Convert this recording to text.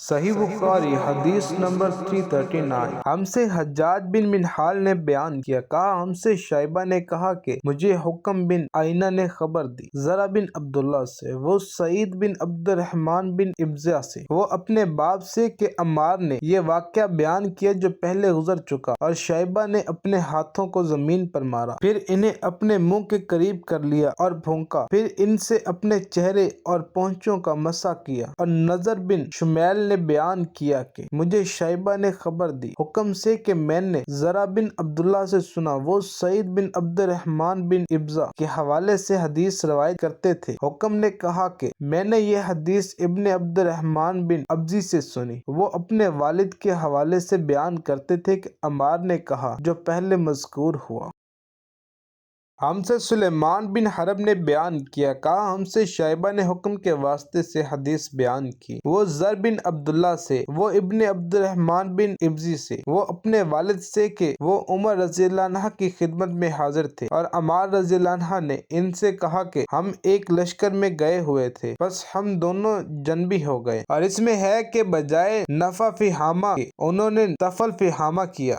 صحیح بخاری حدیث نمبر 339۔ ہم سے حجاج بن منہال نے بیان کیا، کہا ہم سے شیبہ نے کہا کہ مجھے حکم بن عیینہ نے خبر دی، زرع بن عبداللہ سے، وہ سعید بن عبد الرحمن بن ابزہ سے، وہ اپنے باپ سے کہ عمار نے یہ واقعہ بیان کیا جو پہلے گزر چکا، اور شیبہ نے اپنے ہاتھوں کو زمین پر مارا، پھر انہیں اپنے منہ کے قریب کر لیا اور بھونکا، پھر ان سے اپنے چہرے اور پونچھوں کا مسح کیا۔ اور نضر بن شمیل نے بیان کیا کہ مجھے شیبہ نے خبر دی حکم سے کہ میں نے زرع بن عبداللہ سے سنا، وہ سعید بن عبد الرحمن بن ابزہ کے حوالے سے حدیث روایت کرتے تھے۔ حکم نے کہا کہ میں نے یہ حدیث ابن عبد الرحمن بن ابزی سے سنی، وہ اپنے والد کے حوالے سے بیان کرتے تھے کہ عمار نے کہا جو پہلے مذکور ہوا۔ ہم سے سلیمان بن حرب نے بیان کیا، کہا ہم سے شیبہ نے حکم کے واسطے سے حدیث بیان کی، وہ زر بن عبداللہ سے، وہ ابن عبد الرحمن بن ابزی سے، وہ اپنے والد سے کہ وہ عمر رضی اللہ عنہ کی خدمت میں حاضر تھے، اور عمار رضی اللہ عنہ نے ان سے کہا کہ ہم ایک لشکر میں گئے ہوئے تھے، بس ہم دونوں جنبی ہو گئے، اور اس میں ہے کہ بجائے نفع فی حامہ کے انہوں نے طفل فی حامہ کیا۔